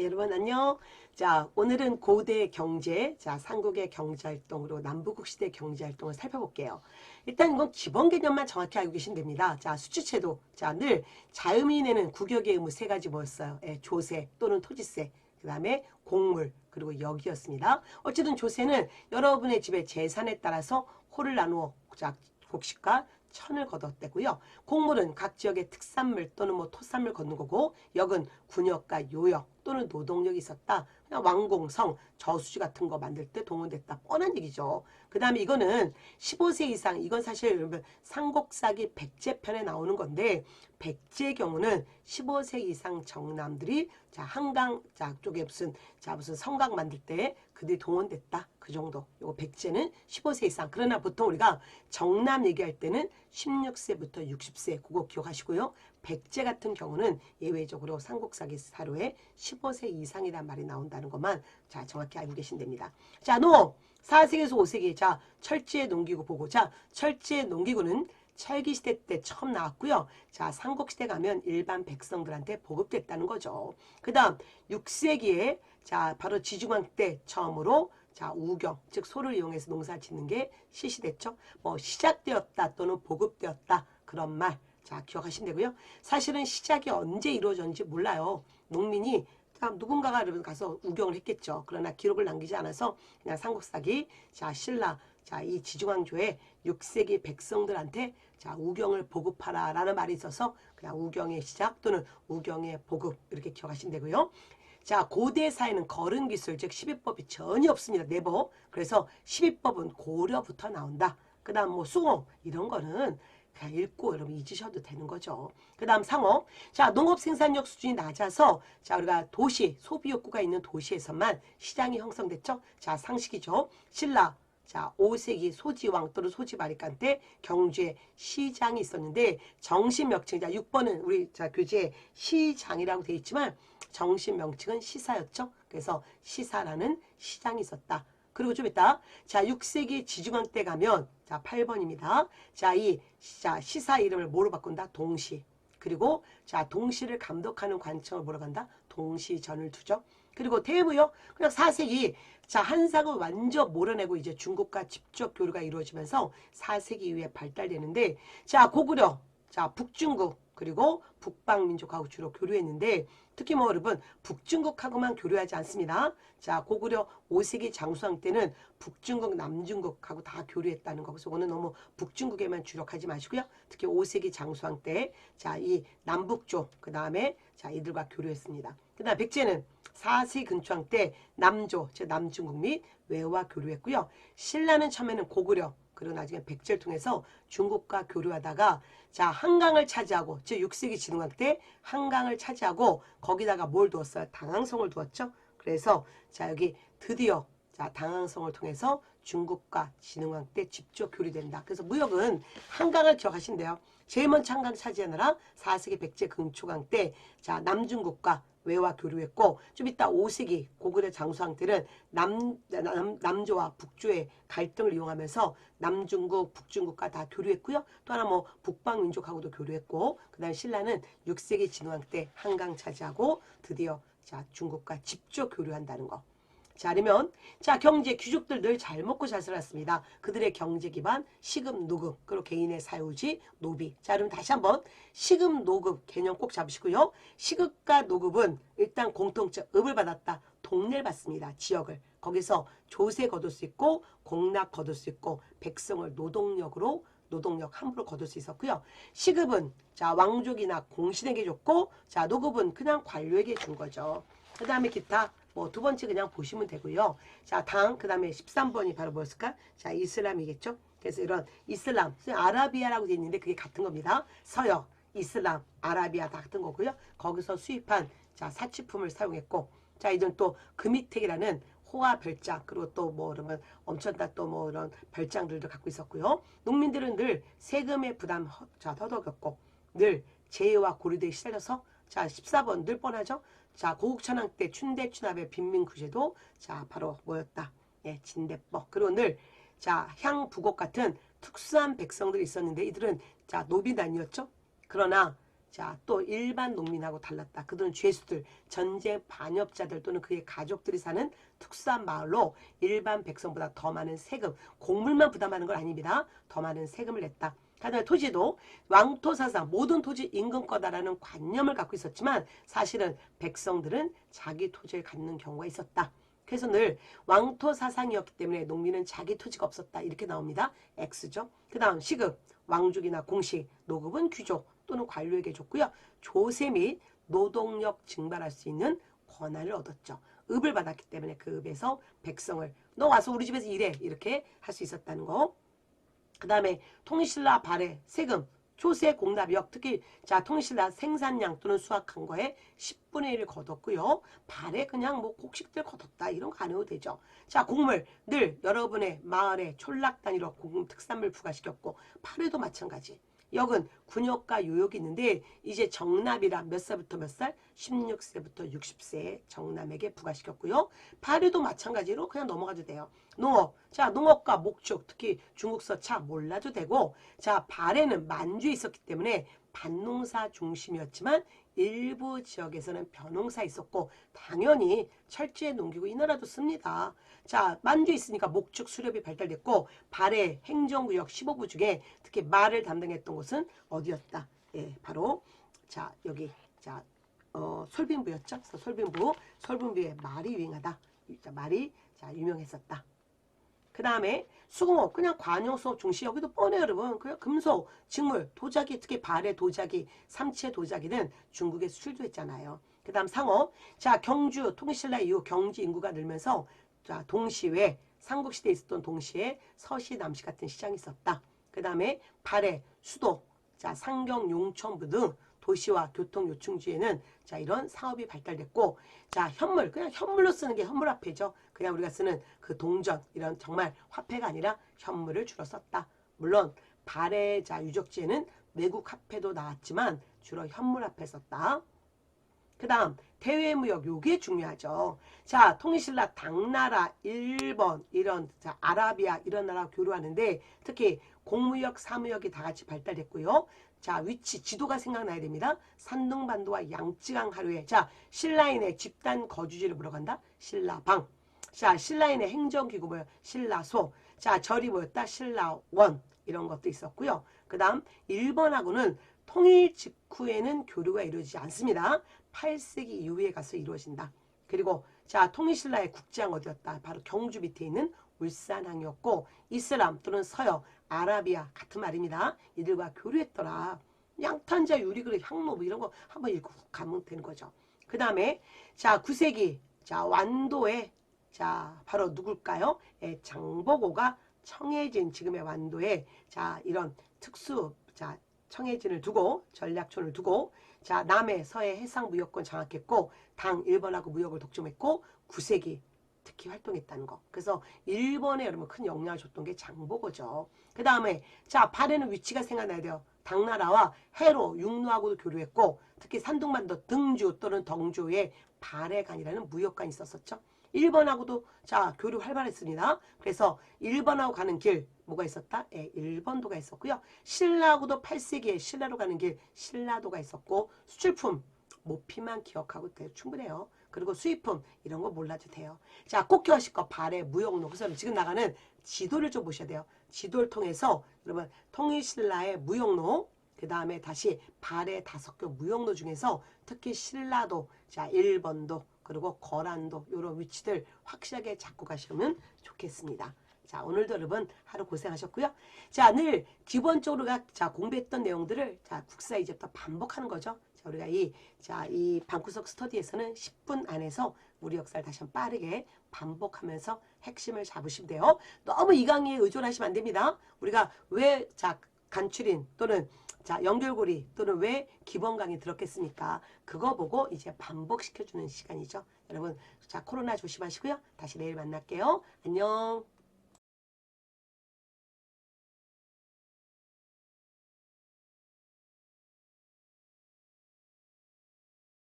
여러분 안녕. 자, 오늘은 고대 경제, 자, 삼국의 경제활동으로 남북국 시대 경제활동을 살펴볼게요. 일단 이건 기본 개념만 정확히 알고 계시면 됩니다. 자, 수취제도. 자, 늘 자음이 내는 국역의 의무 세 가지 뭐였어요? 예, 조세 또는 토지세, 그 다음에 곡물, 그리고 역이었습니다. 어쨌든 조세는 여러분의 집의 재산에 따라서 호를 나누어, 자, 곡식과 천을 거뒀대고요. 곡물은 각 지역의 특산물 또는 뭐 토산물 걷는 거고, 역은 군역과 요역 또는 노동력이 있었다. 그냥 왕공성, 저수지 같은 거 만들 때 동원됐다. 뻔한 얘기죠. 그 다음에 이거는 15세 이상, 이건 사실 여러분 삼국사기 백제편에 나오는 건데, 백제의 경우는 15세 이상 정남들이 자 한강 자 쪽에 무슨 성곽 만들 때 그들이 동원됐다. 그 정도. 요거 백제는 15세 이상. 그러나 보통 우리가 정남 얘기할 때는 16세부터 60세 그거 기억하시고요. 백제 같은 경우는 예외적으로 삼국사기 사료에 15세 이상이란 말이 나온다는 것만 자 정확히 알고 계시면 됩니다. 자, 농업 4세기에서 5세기. 자, 철제 농기구 보고. 자, 철제 농기구는 철기시대 때 처음 나왔고요. 자, 삼국시대 가면 일반 백성들한테 보급됐다는 거죠. 그 다음 6세기에 자 바로 지중왕 때 처음으로 자 우경, 즉 소를 이용해서 농사 짓는 게 실시됐죠. 뭐 시작되었다 또는 보급되었다 그런 말. 자, 기억하시면 되고요. 사실은 시작이 언제 이루어졌는지 몰라요. 농민이 누군가가 가서 우경을 했겠죠. 그러나 기록을 남기지 않아서 그냥 삼국사기 자 신라 자 이 지중왕조의 6세기 백성들한테 자 우경을 보급하라 라는 말이 있어서 그냥 우경의 시작 또는 우경의 보급 이렇게 기억하시면 되고요. 자, 고대 사회는 거른 기술 즉 시비법이 전혀 없습니다. 네버. 그래서 시비법은 고려부터 나온다. 그 다음 뭐 수공 이런 거는 그냥 읽고 여러분 잊으셔도 되는 거죠. 그 다음 상업. 자, 농업 생산력 수준이 낮아서 자 우리가 도시 소비 욕구가 있는 도시에서만 시장이 형성됐죠. 자, 상식이죠. 신라 자 5세기 소지왕 또는 소지마리간 때 경주에 시장이 있었는데 정식 명칭 자 6번은 우리 자 교재에 시장이라고 되어 있지만 정식 명칭은 시사였죠. 그래서 시사라는 시장이 있었다. 그리고 좀 이따 자 6세기 지중왕 때 가면 자 8번입니다. 자 이 시사 이름을 뭐로 바꾼다? 동시. 그리고 자 동시를 감독하는 관청을 뭐로 간다? 동시전을 두죠. 그리고 대무요. 그냥 4세기 자 한상을 완전 몰아내고 이제 중국과 직접 교류가 이루어지면서 4세기 이후에 발달되는데 자 고구려 자 북중국 그리고 북방민족하고 주로 교류했는데 특히 뭐 여러분 북중국하고만 교류하지 않습니다. 자 고구려 5세기 장수왕 때는 북중국 남중국하고 다 교류했다는 거. 그래서 오늘 너무 북중국에만 주력하지 마시고요. 특히 5세기 장수왕 때 자 이 남북쪽 그 다음에 자 이들과 교류했습니다. 그 다음 백제는 4세기 근초왕 때 남조 즉 남중국 및 외와 교류했고요. 신라는 처음에는 고구려 그리고 나중에 백제를 통해서 중국과 교류하다가 자 한강을 차지하고 즉 6세기 진흥왕 때 한강을 차지하고 거기다가 뭘 두었어요? 당항성을 두었죠. 그래서 자 여기 드디어 자 당항성을 통해서 중국과 진흥왕 때 직접 교류된다. 그래서 무역은 한강을 기억하신대요. 제일 먼저 한강 차지하느라 4세기 백제 근초강 때 자 남중국과 외와 교류했고 좀 이따 5세기 고구려 장수왕 때는 남조와 북조의 갈등을 이용하면서 남중국, 북중국과 다 교류했고요. 또 하나 뭐 북방민족하고도 교류했고 그 다음 신라는 6세기 진흥왕 때 한강 차지하고 드디어 자 중국과 직접 교류한다는 거. 자, 그러면 자 경제 귀족들 늘 잘 먹고 잘 살았습니다. 그들의 경제 기반 시급 노급 그리고 개인의 사유지 노비. 자, 그럼 다시 한번 시급 노급 개념 꼭 잡으시고요. 시급과 노급은 일단 공통점 읍을 받았다. 동네를 받습니다. 지역을. 거기서 조세 거둘 수 있고 공납 거둘 수 있고 백성을 노동력으로 노동력 함부로 거둘 수 있었고요. 시급은 자 왕족이나 공신에게 줬고 자 노급은 그냥 관료에게 준 거죠. 그 다음에 기타 뭐 두 번째 그냥 보시면 되고요. 자, 당, 그 다음에 13번이 바로 뭐였을까? 자, 이슬람이겠죠? 그래서 이런 이슬람, 아라비아라고 되어 있는데 그게 같은 겁니다. 서역, 이슬람, 아라비아 다 같은 거고요. 거기서 수입한 자, 사치품을 사용했고, 자, 이런 또 금이택이라는 호화 별장, 그리고 또 뭐 그러면 엄청난 또 뭐 이런 별장들도 갖고 있었고요. 농민들은 늘 세금의 부담 자, 허덕였고, 늘 재해와 고리대에 시달려서 자, 14번 늘 뻔하죠? 자, 고국천왕 때 춘대춘합의 빈민구제도 자, 바로 뭐였다? 예, 진대법. 그리고 늘 자, 향부곡 같은 특수한 백성들이 있었는데 이들은 자, 노비단이었죠? 그러나 자, 또 일반 농민하고 달랐다. 그들은 죄수들, 전쟁 반역자들 또는 그의 가족들이 사는 특수한 마을로 일반 백성보다 더 많은 세금, 곡물만 부담하는 건 아닙니다. 더 많은 세금을 냈다. 다음에 토지도 왕토 사상, 모든 토지 임금 거다라는 관념을 갖고 있었지만 사실은 백성들은 자기 토지를 갖는 경우가 있었다. 그래서 늘 왕토 사상이었기 때문에 농민은 자기 토지가 없었다. 이렇게 나옵니다. X죠. 그 다음 시급, 왕족이나 공식, 노급은 귀족 또는 관료에게 줬고요. 조세 및 노동력 증발할 수 있는 권한을 얻었죠. 읍을 받았기 때문에 그 읍에서 백성을 너 와서 우리 집에서 일해 이렇게 할 수 있었다는 거. 그 다음에 통일신라 발해, 세금, 조세, 공납역, 특히 자 통일신라 생산량 또는 수확한 거에 10분의 1을 거뒀고요. 발해 그냥 뭐 곡식들 거뒀다 이런 거 안 해도 되죠. 자 곡물 늘 여러분의 마을에 촌락 단위로 고금 특산물 부과시켰고 발해도 마찬가지. 역은 군역과 요역이 있는데 이제 정납이라 몇 살부터 몇 살? 16세부터 60세 정남에게 부과시켰고요. 발해도 마찬가지로 그냥 넘어가도 돼요. 농업. 자, 농업과 목축, 특히 중국서 차 몰라도 되고 자, 발해는 만주에 있었기 때문에 밭농사 중심이었지만 일부 지역에서는 벼농사 있었고 당연히 철저히 농기구 이 나라도 씁니다. 자, 만주에 있으니까 목축 수렵이 발달됐고 발해 행정구역 15구 중에 특히 말을 담당했던 곳은 어디였다? 예, 바로 자 여기 자 솔빈부였죠. 그래서 솔빈부에 말이 유행하다. 자, 말이 자 유명했었다. 그 다음에 수공업 그냥 관용 수업 중시 여기도 뻔해요 여러분. 그냥 금속, 직물, 도자기 특히 발의 도자기, 삼치의 도자기는 중국에 수출도 했잖아요. 그 다음 상업 자 경주 통일신라 이후 경주 인구가 늘면서 자 동시에 삼국시대에 있었던 동시에 서시 남시 같은 시장이 있었다. 그 다음에 발해 수도 자 상경 용천부 등 도시와 교통 요충지에는 자 이런 사업이 발달됐고 자 현물 그냥 현물로 쓰는 게 현물화폐죠. 그냥 우리가 쓰는 그 동전 이런 정말 화폐가 아니라 현물을 주로 썼다. 물론 발해 자 유적지에는 외국 화폐도 나왔지만 주로 현물화폐 썼다. 그 다음 대외무역 요게 중요하죠. 자 통일신라 당나라 일본 이런 자 아라비아 이런 나라 교류하는데 특히 공무역 사무역이 다 같이 발달했고요. 자 위치 지도가 생각나야 됩니다. 산둥반도와 양쯔강 하류에 자 신라인의 집단 거주지를 물어간다. 신라방. 자 신라인의 행정기구 뭐예요? 신라소. 자 절이 뭐였다? 신라원 이런 것도 있었고요. 그 다음 일본하고는 통일 직후에는 교류가 이루어지지 않습니다. 8세기 이후에 가서 이루어진다. 그리고 자 통일신라의 국장 어디였다? 바로 경주 밑에 있는 울산항이었고 이슬람 또는 서역, 아라비아 같은 말입니다. 이들과 교류했더라. 양탄자, 유리그릇, 향로 뭐 이런 거 한번 읽고 가면 되는 거죠. 그 다음에 자 9세기 자 완도에 자 바로 누굴까요? 장보고가 청해진 지금의 완도에 자 이런 특수 자 청해진을 두고 전략촌을 두고 자 남해 서해 해상 무역권 장악했고 당 일본하고 무역을 독점했고 9세기 특히 활동했다는 거. 그래서 일본에 여러분 큰 영향을 줬던 게 장보고죠. 그 다음에 자 발해는 위치가 생각나야 돼요. 당나라와 해로 육로하고도 교류했고 특히 산둥반도 등주 또는 덩주에 발해간이라는 무역관이 있었었죠. 일본하고도 자 교류 활발했습니다. 그래서 일본하고 가는 길 뭐가 있었다? 예, 일본도가 있었고요. 신라하고도 8세기에 신라로 가는 길 신라도가 있었고 수출품 모피만 기억하고 충분해요. 그리고 수입품 이런 거 몰라도 돼요. 자 꼭 기억하실 거 발해 무역로 그래서 지금 나가는 지도를 좀 보셔야 돼요. 지도를 통해서 여러분 통일신라의 무역로 그 다음에 다시 발해 5개 무역로 중에서 특히 신라도 자 일본도 그리고 거란도 이런 위치들 확실하게 잡고 가시면 좋겠습니다. 자 오늘도 여러분 하루 고생하셨고요. 자 늘 기본적으로 자 공부했던 내용들을 자 국사 이제부터 반복하는 거죠. 자 우리가 이 방구석 스터디에서는 10분 안에서 우리 역사를 다시 한번 빠르게 반복하면서 핵심을 잡으시면 돼요. 너무 이 강의에 의존하시면 안 됩니다. 우리가 왜 자 간추린 또는 자 연결고리 또는 왜 기본 강의 들었겠습니까? 그거 보고 이제 반복시켜주는 시간이죠. 여러분 자 코로나 조심하시고요. 다시 내일 만날게요. 안녕.